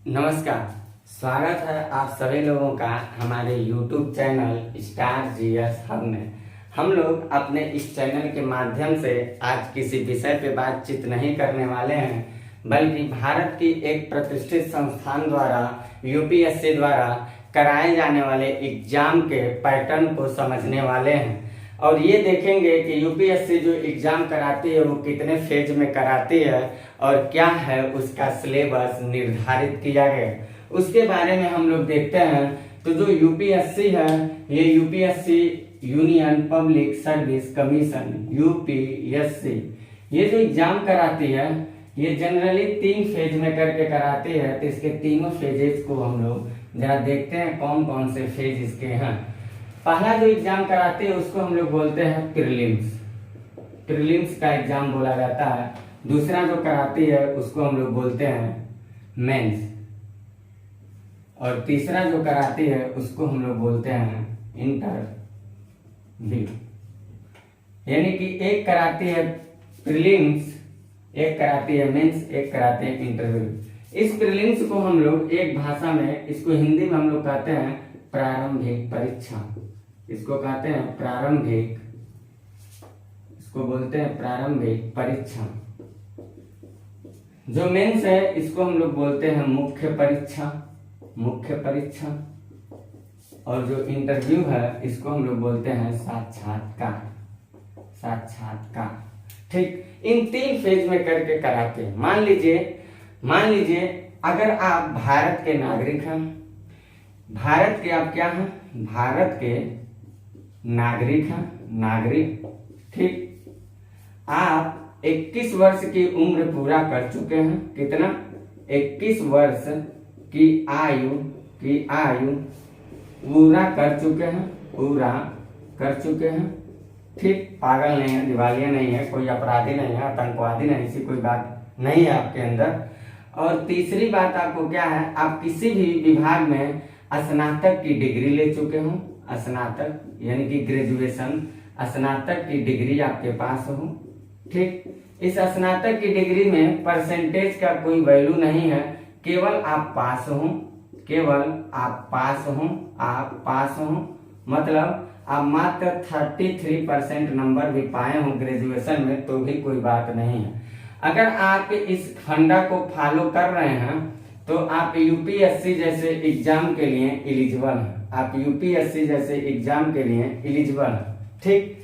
नमस्कार। स्वागत है आप सभी लोगों का हमारे YouTube channel star GS hub में। हम लोग अपने इस चैनल के माध्यम से आज किसी विषय पे बातचीत नहीं करने वाले हैं, बल्कि भारत की एक प्रतिष्ठित संस्थान द्वारा यूपीएससी द्वारा कराए जाने वाले एग्जाम के पैटर्न को समझने वाले हैं और ये देखेंगे कि यूपीएससी जो एग्जाम कराती है वो कितने फेज में कराती है और क्या है उसका सिलेबस निर्धारित किया गया, उसके बारे में हम लोग देखते हैं। तो जो यूपीएससी है ये UPSC union public service commission UPSC ये जो एग्जाम कराती है ये जनरली 3 फेज में करके कराती है। तो इसके तीनों फेजेस को हम लोग जरा देखते हैं कौन कौन से फेज इसके हैं। पहला जो एग्जाम कराती है उसको हम लोग बोलते हैं प्रीलिम्स का एग्जाम बोला जाता है। दूसरा जो कराती है उसको हम लोग बोलते हैं मेंस और तीसरा जो कराती है उसको हम लोग बोलते हैं इंटरव्यू। यानी कि एक कराती है प्रीलिम्स, एक कराती है मेंस, एक कराती है इंटरव्यू। इस प्रीलिम्स को हम लोग एक भाषा में, इसको हिंदी में हम लोग कहते हैं प्रारंभिक परीक्षा, इसको कहते हैं प्रारंभिक, इसको बोलते हैं प्रारंभिक परीक्षा। जो मेंस है इसको हम लोग बोलते हैं मुख्य परीक्षा और जो इंटरव्यू है इसको हम लोग बोलते हैं साक्षात्कार। ठीक, इन 3 फेज में करके कराते हैं। मान लीजिए अगर आप भारत के नागरिक हैं, भारत के आप क्या हैं, भारत के नागरिक हैं, ठीक, आप 21 वर्ष की उम्र पूरा कर चुके हैं। कितना? 21 वर्ष की आयु पूरा कर चुके हैं, ठीक। पागल नहीं है, दिवालिया नहीं है, कोई अपराधी नहीं है, आतंकवादी नहीं, ऐसी कोई बात नहीं है आपके अंदर। और तीसरी बात आपको क्या है, आप किसी भी विभाग में स्नातक की डिग्री ले चुके हो, स्नातक यानी कि ग्रेजुएशन, स्नातक की डिग्री आपके पास हो, ठीक। इस स्नातक की डिग्री में परसेंटेज का कोई वैल्यू नहीं है, केवल आप पास हो, मतलब आप मात्र 33% नंबर भी पाए हो ग्रेजुएशन में तो भी कोई बात नहीं है। अगर आप इस फंडा को फॉलो कर रहे हैं तो आप यूपीएससी जैसे एग्जाम के लिए एलिजिबल हैं, ठीक।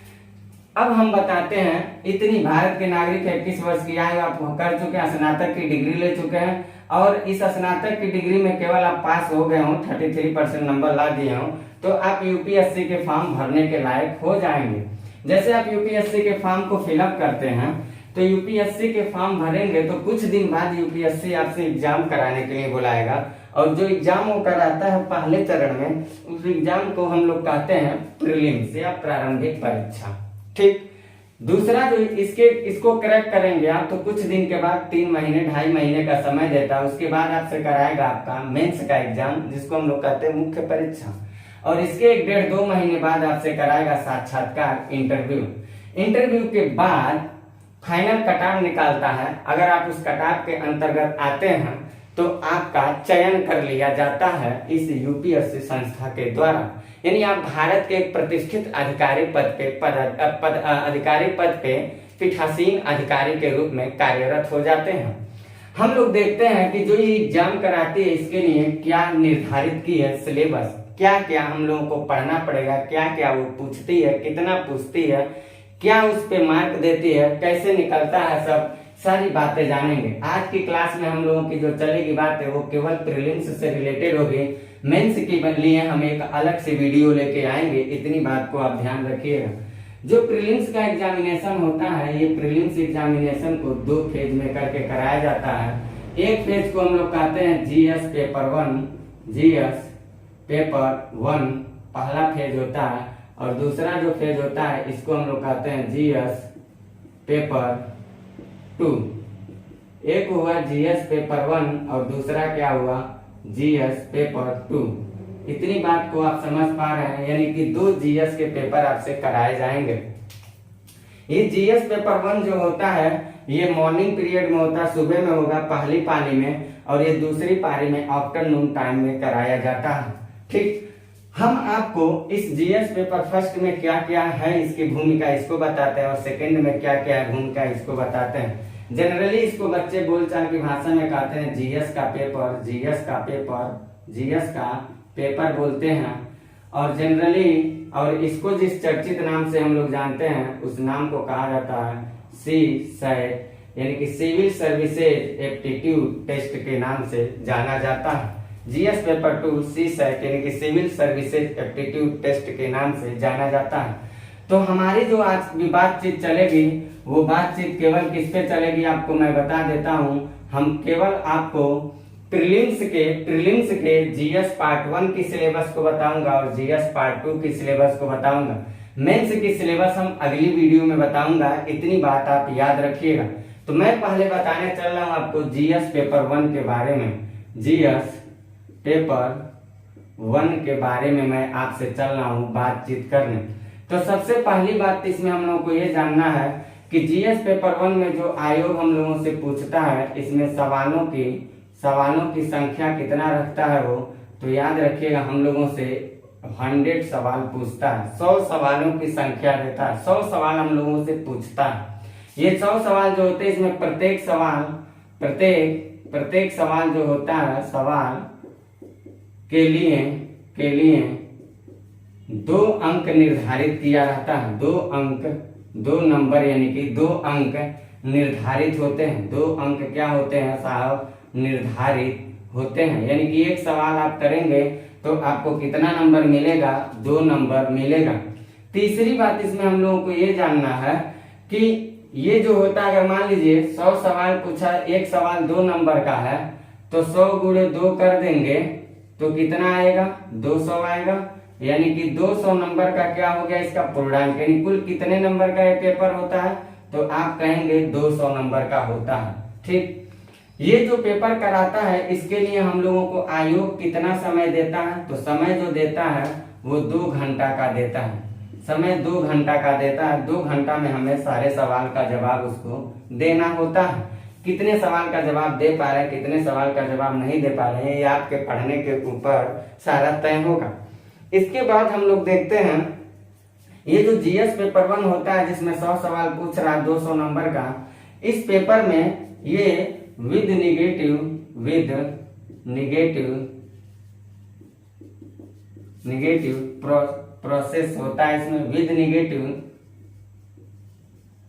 अब हम बताते हैं, इतनी भारत के नागरिक 21 वर्ष की आयु आप कर चुके हैं, स्नातक की डिग्री ले चुके हैं और इस स्नातक की डिग्री में केवल आप पास हो गए हो, 33% नंबर ला दिए हो, तो आप यूपीएससी के फॉर्म भरने के लायक हो जाएंगे। जैसे आप यूपीएससी के फॉर्म को फिलअप करते हैं तो यूपीएससी के फॉर्म भरेंगे तो कुछ दिन बाद यूपीएससी आपसे एग्जाम कराने के लिए बुलाएगा और जो एग्जाम वो कराता है पहले चरण में, उस एग्जाम को हम लोग कहते हैं प्रीलिम्स या प्रारंभिक परीक्षा, ठीक। दूसरा जो इसको क्रैक करेंगे आप तो कुछ दिन के बाद 3 महीने 2.5 महीने का समय देता है, उसके बाद आपसे कराएगा आपका मेंस का एग्जाम जिसको हम लोग कहते हैं मुख्य परीक्षा, और इसके 1.5-2 महीने बाद आपसे कराएगा साक्षात्कार इंटरव्यू के बाद फाइनल कटऑफ निकालता है। अगर आप उस कटऑफ के अंतर्गत आते हैं तो आपका चयन कर लिया जाता है इस यूपीएससी संस्था के द्वारा, यानी आप भारत के एक प्रतिष्ठित अधिकारी पद पे पीठासीन अधिकारी के रूप में कार्यरत हो जाते हैं। हम लोग देखते हैं कि जो ये एग्जाम कराती है इसके लिए क्या निर्धारित की है सिलेबस, क्या क्या हम लोगों को पढ़ना पड़ेगा, क्या क्या वो पूछती है, कितना पूछती है, क्या उस पे मार्क देती है, कैसे निकलता है, सब सारी बातें जानेंगे। आज की क्लास में हम लोगों की जो चलेगी बात है वो केवल प्रीलिम्स से रिलेटेड होगी। मेंस के लिए हम एक अलग से वीडियो लेके आएंगे, इतनी बात को आप ध्यान रखिएगा। जो प्रीलिम्स का एग्जामिनेशन होता है, ये प्रीलिम्स एग्जामिनेशन को 2 फेज में करके कराया जाता है। एक फेज को हम लोग कहते हैं जीएस पेपर 1 पहला फेज होता है और दूसरा जो फेज होता है इसको हम लोग कहते हैं जीएस पेपर 2। एक हुआ जीएस पेपर 1 और दूसरा क्या हुआ जीएस पेपर 2। इतनी बात को आप समझ पा रहे हैं, यानी कि 2 जीएस के पेपर आपसे कराए जाएंगे। ये जीएस पेपर 1 जो होता है ये मॉर्निंग पीरियड में होता है, सुबह में होगा पहली पाली में, और ये दूसरी पाली में आफ्टरनून टाइम में कराया जाता है। ठीक, हम आपको इस जीएस पेपर फर्स्ट में क्या क्या है इसकी भूमिका इसको बताते हैं, और सेकंड में क्या क्या है भूमिका इसको बताते हैं। जनरली इसको बच्चे बोलचाल की भाषा में कहते हैं जीएस का पेपर, जीएस का पेपर, जीएस का पेपर बोलते हैं। और जनरली और इसको जिस चर्चित नाम से हम लोग जानते हैं उस नाम को कहा जाता है सी सेट, यानी कि सिविल सर्विसेज एप्टीट्यूड टेस्ट के नाम से जाना जाता है। जीएस पेपर 2 सी सेट यानी कि सिविल सर्विसेज एप्टीट्यूड टेस्ट के नाम से जाना जाता है। तो हमारी जो आज की बातचीत चलेगी वो बातचीत केवल किस पे चलेगी आपको मैं बता देता हूं। हम केवल आपको प्रीलिम्स के जीएस पार्ट 1 की सिलेबस को बताऊंगा और जीएस पार्ट 2 की सिलेबस को बताऊंगा। मेंस की सिलेबस हम अगली वीडियो में बताऊंगा, इतनी बात आप याद रखिएगा। तो मैं पहले बताने चल रहा हूं आपको जीएस पेपर 1 के बारे में। जीएस पेपर 1 के बारे में मैं आपसे चल रहा हूं बातचीत करने। तो सबसे पहली बात इसमें हम लोगों को ये जानना है कि जीएस पेपर 1 में जो आयोग हम लोगों से पूछता है इसमें सवालों की संख्या कितना रखता है वो, तो याद रखिएगा हम लोगों से 100 सवाल पूछता है, 100 सवालों की संख्या देता है, 100 सवाल हम लोगों से पूछता है। ये 100 सवाल जो होते हैं इसमें प्रत्येक सवाल जो होता है सवाल के लिए 2 अंक निर्धारित किया रहता है। 2 नंबर यानी कि 2 अंक निर्धारित होते हैं। 2 अंक क्या होते हैं साहब, निर्धारित होते हैं। यानी कि एक सवाल आप करेंगे तो आपको कितना नंबर मिलेगा, 2 नंबर मिलेगा। तीसरी बात इसमें हम लोगों को ये जानना है कि ये जो होता है, अगर मान लीजिए 100 सवाल पूछा, एक सवाल 2 नंबर का है तो 100 गुणे 2 कर देंगे तो कितना आएगा, 200 आएगा। यानी कि 200 नंबर का क्या हो गया इसका पूर्णांक, यानी कुल कितने नंबर का ये पेपर होता है, तो आप कहेंगे 200 नंबर का होता है। ठीक, ये जो पेपर कराता है इसके लिए हम लोगों को आयोग कितना समय देता है, तो समय जो देता है वो 2 घंटा का देता है। समय 2 घंटा का देता है। 2 घंटा में हमें सारे सवाल का जवाब उसको देना होता है। कितने सवाल का जवाब दे पा रहे हैं, कितने सवाल का जवाब नहीं दे पा रहे हैं, ये आपके पढ़ने के ऊपर सारा तय होगा। इसके बाद हम लोग देखते हैं ये जो जीएस पेपर 1 होता है जिसमें 100 सवाल पूछ रहा है 200 नंबर का, इस पेपर में ये विद निगेटिव प्रोसेस होता है। इसमें विद निगेटिव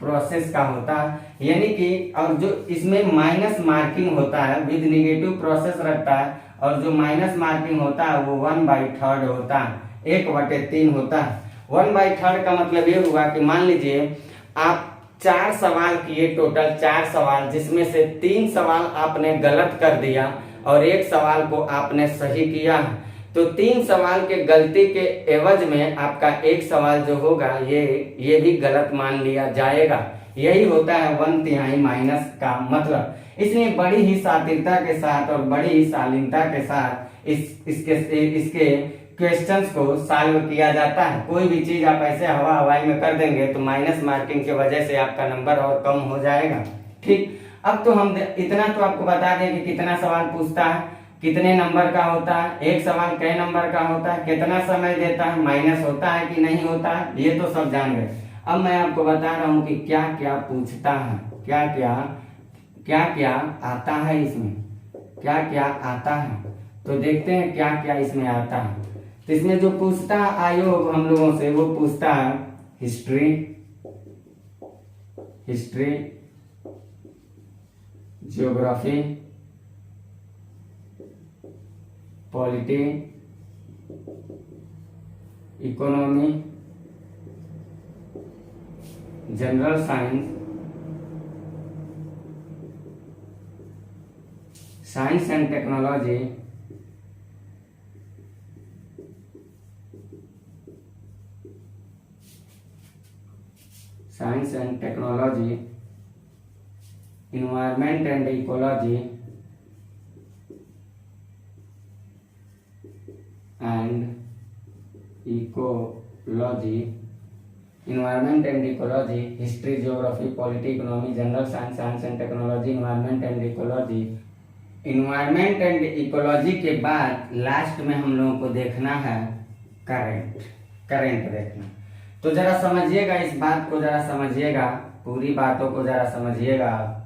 प्रोसेस का होता है, यानी कि और जो इसमें माइनस मार्किंग होता है, विद निगेटिव प्रोसेस रखता है, और जो माइनस मार्किंग होता है वो 1/3 होता है, 1/3 होता है। 1/3 का मतलब ये हुआ कि मान लीजिए आप 4 सवाल किए, टोटल 4 सवाल, जिसमें से 3 सवाल आपने गलत कर दिया और 1 सवाल को आपने सही किया, तो 3 सवाल के गलती के एवज में आपका 1 सवाल जो होगा ये भी गलत मान लिया जाएगा। यही होता है 1/3 माइनस का मतलब। इसलिए बड़ी ही शातिरता के साथ और बड़ी ही शालीनता के साथ इसके क्वेश्चंस को सॉल्व किया जाता है। कोई भी चीज आप ऐसे हवाई में कर देंगे तो माइनस मार्किंग की वजह से आपका नंबर और कम हो जाएगा। ठीक, अब तो हम इतना तो आपको बता दें कि कितना सवाल पूछता है, कितने नंबर का होता है, एक सवाल कई नंबर का होता है, कितना समय देता है, माइनस होता है कि नहीं होता है, ये तो सब जान गए। अब मैं आपको बता रहा हूँ कि क्या क्या पूछता है, क्या क्या आता है इसमें, क्या क्या आता है। तो देखते हैं क्या क्या इसमें आता है। तो इसमें जो पूछता है आयोग हम लोगों से, वो पूछता है history, geography, polity, economy, general science, science and technology, environment and ecology, environment and ecology, history, geography, polity, economy, general science, science and technology, environment and ecology. Environment and ecology के बाद लास्ट में हम लोगों को देखना है current देखना। तो जरा समझिएगा, इस बात को जरा समझिएगा, पूरी बातों को जरा समझिएगा।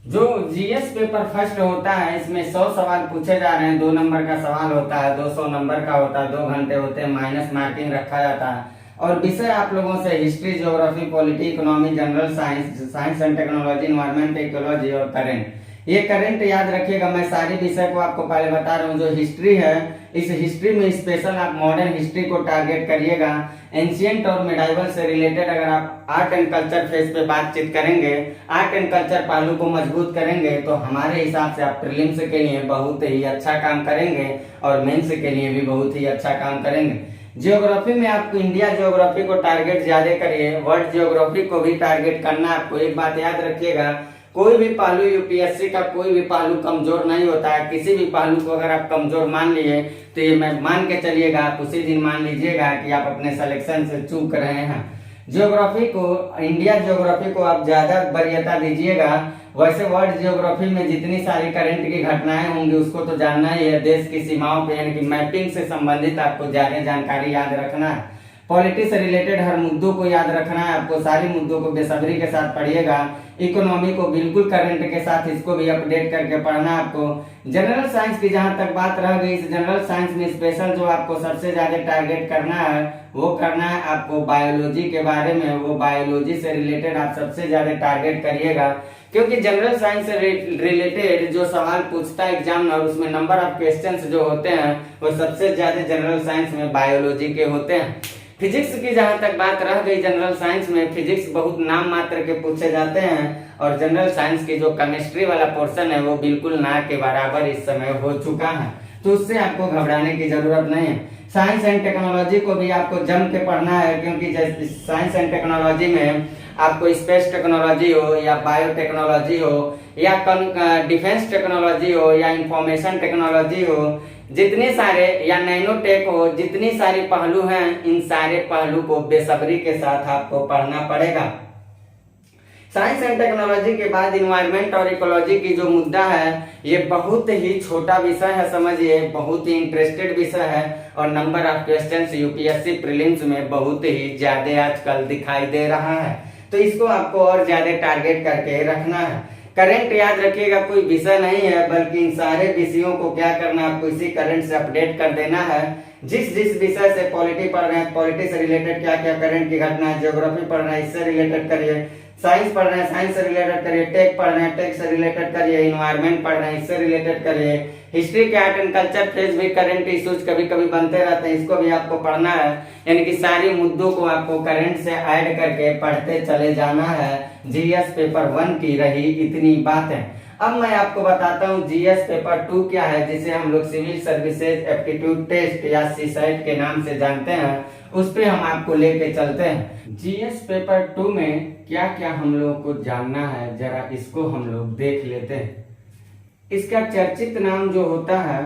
जो जीएस पेपर फर्स्ट होता है, इसमें 100 सवाल पूछे जा रहे हैं, 2 नंबर का सवाल होता है, 200 नंबर का होता है, 2 घंटे होते हैं, माइनस मार्किंग रखा जाता है। और विषय आप लोगों से history, geography, polity, economy, general science, science and technology, environment, ecology और करंट। ये करंट याद रखिएगा, मैं सारी विषय को आपको पहले बता रहा हूँ। जो हिस्ट्री है, इस हिस्ट्री में स्पेशल आप मॉडर्न हिस्ट्री को टारगेट करिएगा। एंशियंट और मिडाइवल से रिलेटेड अगर आप आर्ट एंड कल्चर फेज पे बातचीत करेंगे, आर्ट एंड कल्चर पहलू को मजबूत करेंगे, तो हमारे हिसाब से आप प्रीलिम्स के लिए बहुत ही अच्छा काम करेंगे और मेंस के लिए भी बहुत ही अच्छा काम करेंगे। जियोग्राफी में आपको इंडिया जियोग्राफी को टारगेट ज्यादा करिए, वर्ल्ड जियोग्राफी को भी टारगेट करना। आपको एक बात याद रखिएगा, कोई भी पहलू यूपीएससी का कोई भी पहलू कमजोर नहीं होता है। किसी भी पहलू को अगर आप कमजोर मान लिए तो ये मैं मान के चलिएगा, आप उसी दिन मान लीजिएगा कि आप अपने सिलेक्शन से चूक रहे हैं। ज्योग्राफी को, इंडिया ज्योग्राफी को आप ज्यादा वरीयता दीजिएगा। वैसे वर्ल्ड ज्योग्राफी में जितनी सारी करंट की घटनाएं होंगी उसको तो जानना ही है। देश की सीमाओं पे यानी कि मैपिंग से संबंधित आपको ज्यादा जानकारी याद रखना है। पॉलिटिक्स से रिलेटेड हर मुद्दों को याद रखना है आपको, सारी मुद्दों को बेसब्री के साथ पढ़िएगा। इकोनॉमी को बिल्कुल करंट के साथ इसको भी अपडेट करके पढ़ना है आपको। जनरल साइंस की जहां तक बात रह गई, इस जनरल साइंस में स्पेशल जो आपको सबसे ज्यादा टारगेट करना है वो करना है आपको बायोलॉजी के बारे में। वो बायोलॉजी से रिलेटेड आप सबसे ज्यादा टारगेट करिएगा, क्योंकि जनरल साइंस से रिलेटेड जो सवाल पूछता है एग्जामिनर, उसमें नंबर ऑफ क्वेश्चंस जो होते हैं वो सबसे ज्यादा जनरल साइंस में बायोलॉजी के होते हैं। फिजिक्स की जहां तक बात रह गई, जनरल साइंस में फिजिक्स बहुत नाम मात्र के पूछे जाते हैं और जनरल साइंस की जो केमिस्ट्री वाला पोर्शन है वो बिल्कुल ना के बराबर इस समय हो चुका है, तो उससे आपको घबराने की जरूरत नहीं है। साइंस एंड टेक्नोलॉजी को भी आपको जम के पढ़ना है, क्योंकि साइंस एंड टेक्नोलॉजी में आपको स्पेस टेक्नोलॉजी हो या बायोटेक्नोलॉजी हो या डिफेंस टेक्नोलॉजी हो या इंफॉर्मेशन टेक्नोलॉजी हो, जितने सारे या नैनोटेक हो, जितनी सारी पहलू हैं, इन सारे पहलू को बेसब्री के साथ आपको पढ़ना पड़ेगा। साइंस एंड टेक्नोलॉजी के बाद इन्वायरमेंट और इकोलॉजी की जो मुद्दा है, ये बहुत ही छोटा विषय है, समझिए बहुत ही इंटरेस्टेड विषय है और number of questions UPSC prelims में बहुत ही ज्यादा आजकल दिखाई दे रहा है, तो इसको आपको और ज्यादा टारगेट करके रखना है। करंट याद रखिएगा, कोई विषय नहीं है, बल्कि इन सारे विषयों को क्या करना है, आपको इसी करंट से अपडेट कर देना है। जिस विषय से पॉलिटी पढ़ रहे हैं, पॉलिटी से रिलेटेड क्या क्या करंट की घटना है, ज्योग्राफी पढ़ रहे हैं इससे रिलेटेड करिए, साइंस पढ़ रहे हैं साइंस से रिलेटेड करिए, टेक पढ़ रहे हैं टेक से रिलेटेड करिए, इन्वायरमेंट पढ़ रहे हैं इससे रिलेटेड करिए, हिस्ट्री के आर्ट एंड कल्चर फेज भी करंट इश्यूज कभी कभी बनते रहते हैं, इसको भी आपको पढ़ना है। यानी कि सारी मुद्दों को आपको करंट से ऐड करके पढ़ते चले जाना है। जीएस पेपर 1 की रही इतनी बात है। अब मैं आपको बताता हूँ जीएस पेपर 2 क्या है, जिसे हम लोग सिविल सर्विसेज एप्टीट्यूड टेस्ट या सीसैट के नाम से जानते हैं, उस पे हम आपको लेके चलते हैं। जीएस पेपर 2 में क्या क्या हम लोग को जानना है, जरा इसको हम लोग देख लेते हैं। इसका चर्चित नाम जो होता है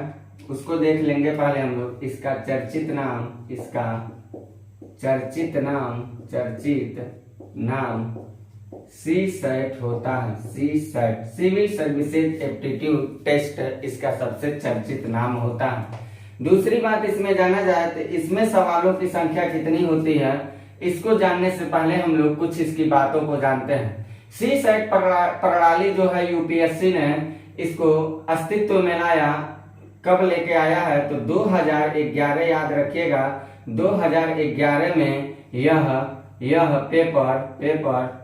उसको देख लेंगे पहले हम लोग। इसका चर्चित नाम सीसैट होता है। CSAT, civil services aptitude test, इसका सबसे चर्चित नाम होता है। दूसरी बात इसमें जाना जाए तो इसमें सवालों की संख्या कितनी होती है, इसको जानने से पहले हम लोग कुछ इसकी बातों को जानते हैं। सीसैट प्रणाली जो है यूपीएससी ने इसको अस्तित्व में लाया, कब लेके आया है तो 2011, याद रखिएगा 2011 में यह पेपर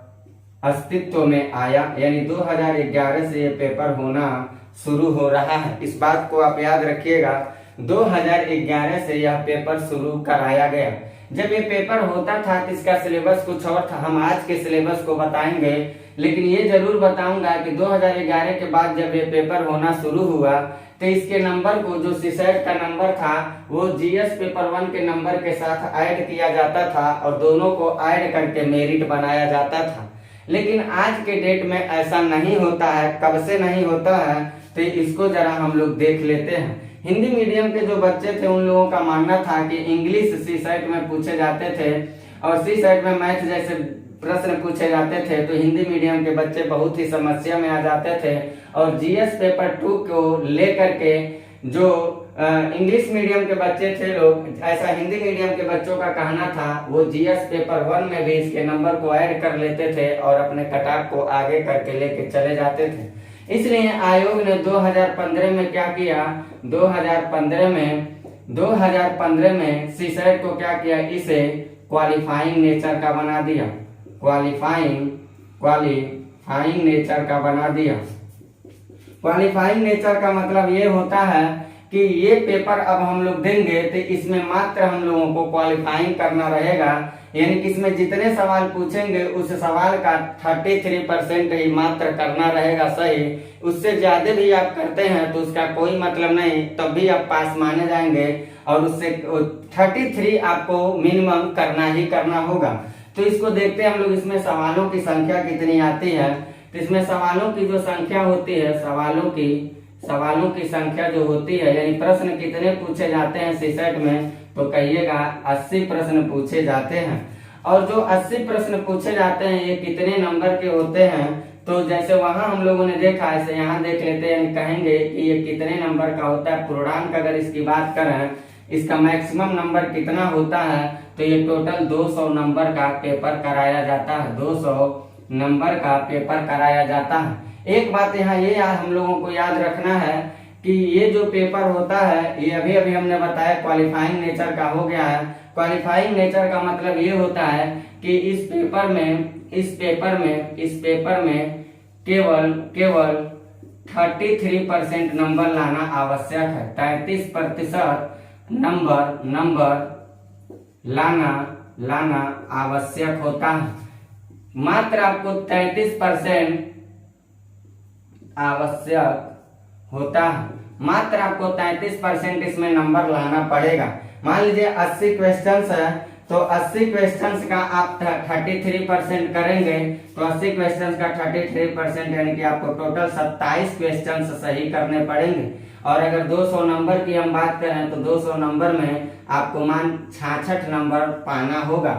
अस्तित्व में आया, यानी 2011 से ये पेपर होना शुरू हो रहा है। इस बात को आप याद रखिएगा, 2011 से यह पेपर शुरू कराया गया। जब ये पेपर होता था तो इसका सिलेबस कुछ और था, हम आज के सिलेबस को बताएंगे, लेकिन ये जरूर बताऊंगा कि 2011 के बाद जब ये पेपर होना शुरू हुआ तो इसके नंबर को, जो सीसैट का नंबर था, वो जीएस पेपर 1 के नंबर के साथ ऐड किया जाता था और दोनों को ऐड करके मेरिट बनाया जाता था। लेकिन आज के डेट में ऐसा नहीं होता है। कब से नहीं होता है तो इसको जरा हम लोग देख लेते हैं। हिंदी मीडियम के जो बच्चे थे उन लोगों का मानना था कि इंग्लिश सी सेट में पूछे जाते थे और सी सेट में मैथ जैसे प्रश्न पूछे जाते थे, तो हिंदी मीडियम के बच्चे बहुत ही समस्या में आ जाते थे। और जीएस पेपर 2 को लेकर के जो इंग्लिश मीडियम के बच्चे थे लोग, ऐसा हिंदी मीडियम के बच्चों का कहना था, वो जीएस पेपर 1 में भी इसके नंबर को ऐड कर लेते थे और अपने कटऑफ को आगे करके लेके चले जाते थे। इसलिए आयोग ने 2015 में क्या किया, 2015 में सीसेट को क्या किया, इसे क्वालिफाइंग नेचर का बना दिया, क्वालिफाइंग नेचर का बना दिया। क्वालिफाइंग नेचर का मतलब ये होता है कि ये पेपर अब हम लोग देंगे तो इसमें मात्र हम लोगों को क्वालिफाइंग करना रहेगा, यानी कि इसमें जितने सवाल पूछेंगे उस सवाल का 33% ही मात्र करना रहेगा सही। उससे ज्यादा भी आप करते हैं तो उसका कोई मतलब नहीं, तब भी आप पास माने जाएंगे और उससे 33 आपको मिनिमम करना ही करना होगा। तो इसको देखते हैं हम लोग, इसमें सवालों की संख्या कितनी आती है। तो इसमें सवालों की जो संख्या होती है, सवालों की संख्या जो होती है, यानी प्रश्न कितने पूछे जाते हैं सीसेट में, तो कहिएगा 80 प्रश्न पूछे जाते हैं। और जो 80 प्रश्न पूछे जाते हैं ये कितने नंबर के होते हैं, तो जैसे वहां हम लोगों ने देखा ऐसे यहाँ देख लेते हैं, कहेंगे कि ये कितने नंबर का होता है। पूर्णांक अगर इसकी बात करें, इसका मैक्सिमम नंबर कितना होता है, तो ये टोटल 200 नंबर का पेपर कराया जाता है, 200 नंबर का पेपर कराया जाता है। एक बात यहाँ ये हम लोगों को याद रखना है कि ये जो पेपर होता है ये अभी अभी हमने बताया क्वालिफाइंग नेचर का हो गया है। क्वालिफाइंग नेचर का मतलब ये होता है कि इस पेपर में केवल 33% नंबर लाना आवश्यक है। 33% नंबर लाना आवश्यक होता है। मात्र आपको 33% आवश्यक होता है, मात्र आपको 33% इसमें नंबर लाना पड़ेगा। मान लीजिए 80 क्वेश्चंस है, तो 80 क्वेश्चंस का आप 33% करेंगे, तो 80 क्वेश्चंस का 33% यानी कि आपको टोटल 27 क्वेश्चंस सही करने पड़ेंगे। और अगर 200 नंबर की हम बात करें तो 200 नंबर में आपको मान 66 नंबर पाना होगा।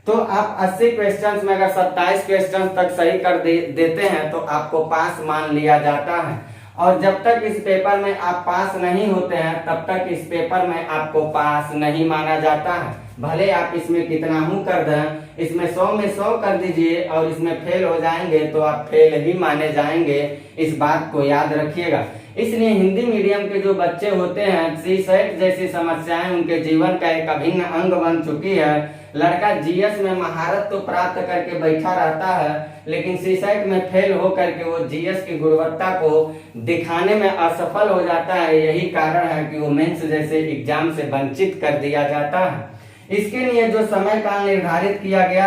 तो आप 80 क्वेश्चंस में अगर 27 क्वेश्चंस तक सही कर देते हैं तो आपको पास मान लिया जाता है। और जब तक इस पेपर में आप पास नहीं होते हैं तब तक इस पेपर में आपको पास नहीं माना जाता है। भले आप इसमें कितना हूं कर दें, इसमें 100 में 100 कर दीजिए और इसमें फेल हो जाएंगे तो आप फेल ही माने जाएंगे, इस बात को याद रखिएगा। इसलिए हिंदी मीडियम के जो बच्चे होते हैं, सीसेट जैसी समस्याएं उनके जीवन का एक अभिन्न अंग बन चुकी है। लड़का जीएस में महारत तो प्राप्त करके बैठा रहता है, लेकिन सीसेट में फेल हो करके वो जीएस की गुणवत्ता को दिखाने में असफल हो जाता है। यही कारण है कि वो मेंस जैसे एग्जाम से वंचित कर दिया जाता है। इसके लिए जो समय काल निर्धारित किया गया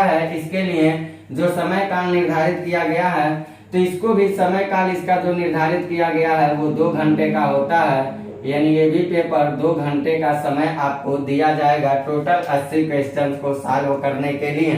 है, तो इसको भी समय काल इसका जो निर्धारित किया गया है वो 2 घंटे का होता है, यानी ये भी पेपर 2 घंटे का समय आपको दिया जाएगा टोटल 80 क्वेश्चन को सॉल्व करने के लिए।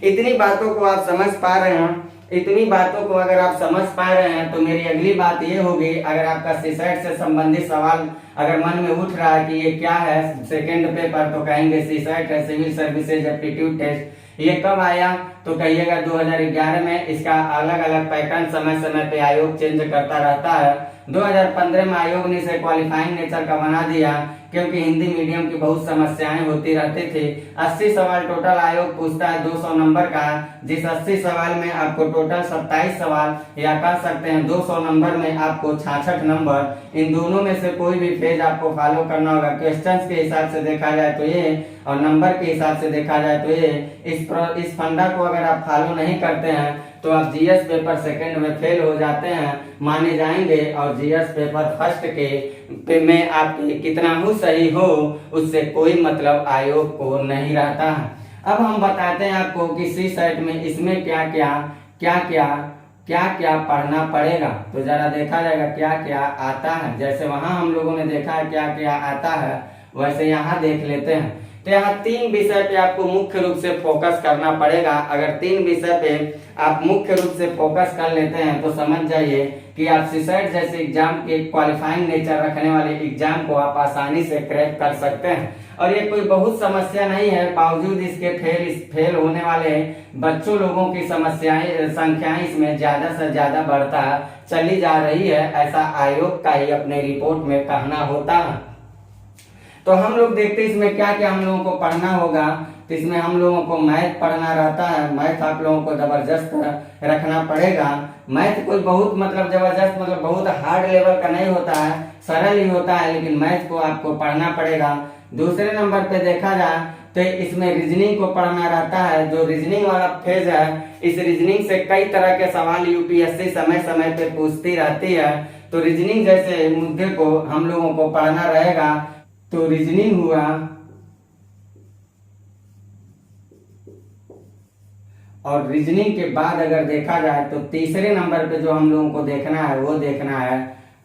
इतनी बातों को आप समझ पा रहे हैं, इतनी बातों को अगर आप समझ पा रहे हैं तो मेरी अगली बात ये होगी, अगर आपका सीसेट से संबंधित सवाल अगर मन में उठ रहा है कि ये क्या है सेकेंड पेपर, तो कहेंगे सीसेट है, सिविल सर्विसेज एप्टीट्यूड टेस्ट। ये कब आया, तो कहिएगा 2011 में। इसका अलग अलग पैटर्न समय समय पे आयोग चेंज करता रहता है। 2015 में आयोग ने इसे क्वालिफाइंग नेचर का बना दिया, क्योंकि हिंदी मीडियम की बहुत समस्याएं होती रहती थी। 80 सवाल टोटल आयोग पूछता है 200 नंबर का, जिस 80 सवाल में आपको टोटल 27 सवाल या कह सकते हैं 200 नंबर में आपको 66 नंबर, इन दोनों में से कोई भी पेज आपको फॉलो करना होगा। क्वेश्चंस के हिसाब से देखा जाए तो ये, और नंबर के हिसाब से देखा जाए तो ये। इस फंडा को अगर आप फॉलो नहीं करते हैं तो आप जीएस पेपर सेकंड में फेल हो जाते हैं, माने जाएंगे। और जीएस पेपर फर्स्ट के में आप कितना हो सही हो उससे कोई मतलब आयोग को नहीं रहता है। अब हम बताते हैं आपको कि सी सेट में इसमें क्या क्या पढ़ना पड़ेगा। तो जरा देखा जाएगा क्या क्या आता है। जैसे वहां हम लोगों ने देखा है क्या क्या आता है, वैसे यहाँ देख लेते हैं। तो यहाँ 3 विषय पे आपको मुख्य रूप से फोकस करना पड़ेगा। अगर 3 विषय पे आप मुख्य रूप से फोकस कर लेते हैं तो समझ जाइए कि आप सीसेट जैसे एग्जाम के क्वालिफाइंग नेचर रखने वाले एग्जाम को आप आसानी से क्रैक कर सकते हैं। और ये कोई बहुत समस्या नहीं है, बावजूद इसके फेल होने वाले बच्चों लोगों की संख्याएं इसमें ज्यादा से ज्यादा बढ़ता चली जा रही है, ऐसा आयोग का ही अपने रिपोर्ट में कहना होता है। तो हम लोग देखते हैं इसमें क्या क्या हम लोगों को पढ़ना होगा। तो इसमें हम लोगों को मैथ पढ़ना रहता है। मैथ आप लोगों को जबरदस्त रखना पड़ेगा। मैथ कोई बहुत जबरदस्त बहुत हार्ड लेवल का नहीं होता है, सरल ही होता है, लेकिन मैथ को आपको पढ़ना पड़ेगा। दूसरे नंबर पे देखा जाए तो इसमें रीजनिंग को पढ़ना रहता है। जो रीजनिंग वाला फेज है, इस रीजनिंग से कई तरह के सवाल यूपीएससी समय समय पे पूछती रहती है। तो रीजनिंग जैसे मुद्दे को हम लोगों को पढ़ना रहेगा। तो रीजनिंग हुआ, और रीजनिंग के बाद अगर देखा जाए तो तीसरे नंबर पे जो हम लोगों को देखना है वो देखना है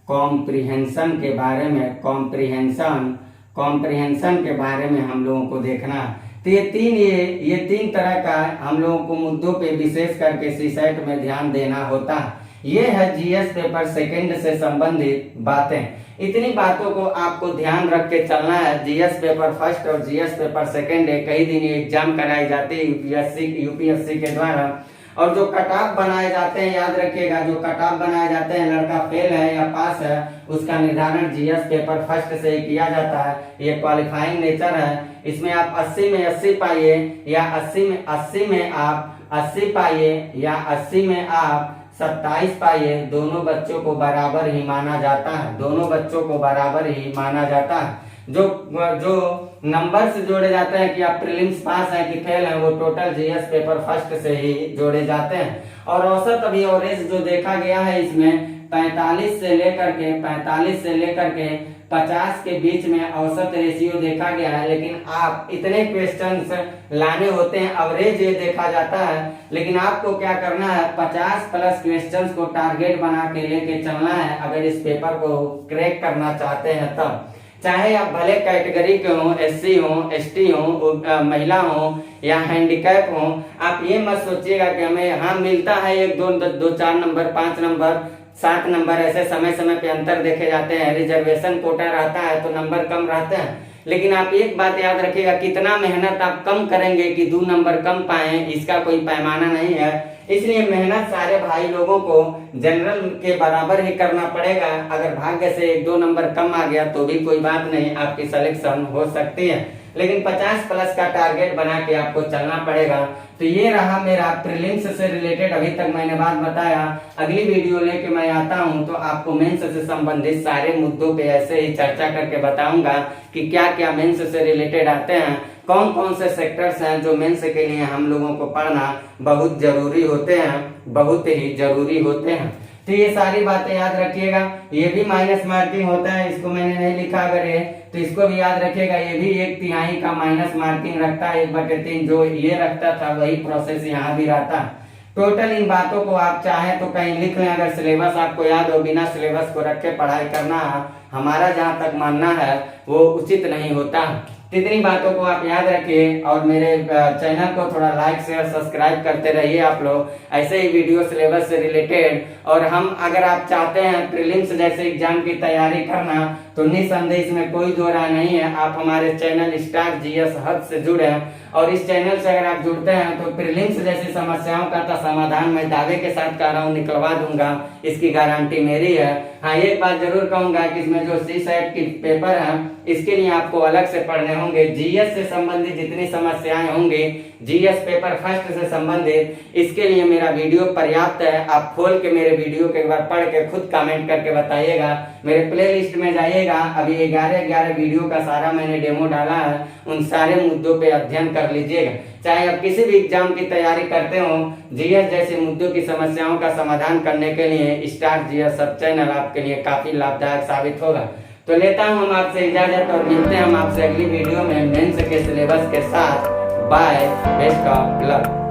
कॉम्प्रिहेंशन के बारे में। कॉम्प्रिहेंशन के बारे में हम लोगों को देखना है। तो ये तीन तरह का हम लोगों को मुद्दों पे विशेष करके सीसेट में ध्यान देना होता है। ये है जीएस पेपर सेकंड से संबंधित बातें। इतनी बातों को आपको ध्यान रख के चलना है। जीएस पेपर फर्स्ट और जीएस पेपर सेकंड कई दिन एग्जाम कराई जाती है यूपीएससी के द्वारा। और जो कट ऑफ बनाए जाते हैं, याद रखिएगा, जो कट ऑफ बनाए जाते हैं, लड़का फेल है या पास है, उसका निर्धारण जीएस पेपर फर्स्ट से ही किया जाता है। ये क्वालिफाइंग नेचर है। इसमें आप 80 में 80 पाइए या 80 में 80 पाइए या 80 में आप 27 पाइए, दोनों बच्चों को बराबर ही माना जाता है। दोनों बच्चों को बराबर ही माना जाता है। जो नंबर से जोड़े जाते हैं कि आप प्रीलिम्स पास हैं कि फेल हैं, वो टोटल जीएस पेपर फर्स्ट से ही जोड़े जाते हैं। और औसत अभी एवरेज जो देखा गया है इसमें 45 से लेकर के 50 के बीच में औसत रेशियो देखा गया है। लेकिन आप इतने क्वेश्चंस लाने होते हैं, एवरेज ये देखा जाता है, लेकिन आपको क्या करना है, 50 प्लस क्वेश्चंस को टारगेट बना के लेके चलना है अगर इस पेपर को क्रैक करना चाहते हैं तब। चाहे आप भले कैटेगरी के हो, एससी हो, एसटी हो, महिला हो या हैंडीकैप हो, आप ये मत सोचिएगा कि हमें यहाँ मिलता है 1 2 4 नंबर, 5 नंबर, 7 नंबर, ऐसे समय समय पे अंतर देखे जाते हैं। रिजर्वेशन कोटा रहता है तो नंबर कम रहते हैं। लेकिन आप एक बात याद रखिएगा, कितना मेहनत आप कम करेंगे कि 2 नंबर कम पाए, इसका कोई पैमाना नहीं है। इसलिए मेहनत सारे भाई लोगों को जनरल के बराबर ही करना पड़ेगा। अगर भाग्य से 1 2 नंबर कम आ गया तो भी कोई बात नहीं, आपकी सिलेक्शन हो सकती है, लेकिन 50 प्लस का टारगेट बना के आपको चलना पड़ेगा। तो ये रहा मेरा प्रीलिम्स से रिलेटेड अभी तक मैंने बात बताया। अगली वीडियो लेके मैं आता हूँ तो आपको मेंस से संबंधित सारे मुद्दों पे ऐसे ही चर्चा करके बताऊंगा कि क्या क्या मेंस से रिलेटेड आते हैं, कौन कौन से सेक्टर्स हैं जो मेंस के लिए हम लोगों को पढ़ना बहुत जरूरी होते हैं, बहुत ही जरूरी होते हैं। तो ये सारी बातें याद रखिएगा। ये भी माइनस मार्किंग होता है, इसको मैंने नहीं लिखा अगर ये, तो इसको भी याद रखिएगा। ये भी 1/3 का माइनस मार्किंग रखता है, 1/3 जो ये रखता था वही प्रोसेस यहाँ भी रहता है। टोटल इन बातों को आप चाहें तो कहीं लिख लें, अगर सिलेबस आपको याद हो। बिना सिलेबस को रखे पढ़ाई करना हमारा जहाँ तक मानना है वो उचित नहीं होता। इतनी बातों को आप याद रखिए और मेरे चैनल को थोड़ा लाइक शेयर सब्सक्राइब करते रहिए आप लोग, ऐसे ही वीडियो सिलेबस से रिलेटेड। और हम अगर आप चाहते हैं प्रीलिम्स जैसे एग्जाम की तैयारी करना तो निसंदेह इसमें कोई दो राय नहीं है, आप हमारे चैनल स्टार जीएस हब से जुड़े हैं। और इस चैनल से अगर आप जुड़ते हैं तो प्रीलिम्स जैसी समस्याओं का तो समाधान मैं दावे के साथ कह रहा हूँ, निकलवा दूंगा, इसकी गारंटी मेरी है। हाँ, एक बात जरूर कहूंगा कि इसमें जो सीसेट की पेपर है इसके लिए आपको अलग से पढ़ने होंगे। जीएस से संबंधित जितनी समस्याएं होंगी, जीएस पेपर फर्स्ट से संबंधित, इसके लिए मेरा वीडियो पर्याप्त है। आप खोल के मेरे वीडियो को एक बार पढ़ के खुद कमेंट करके बताइएगा। मेरे प्ले लिस्ट में जाइएगा, अभी 11 वीडियो का सारा मैंने डेमो डाला है, उन सारे मुद्दों पे अध्ययन कर लीजिएगा। चाहे आप किसी भी एग्जाम की तैयारी करते हो, जीएस जैसे मुद्दों की समस्याओं का समाधान करने के लिए स्टार जीएस सब चैनल आपके लिए काफी लाभदायक साबित होगा। तो लेता हूं हम आपसे इजाजत और मिलते हैं हम आपसे अगली वीडियो में मेंस के सिलेबस के साथ। Bye, best of luck.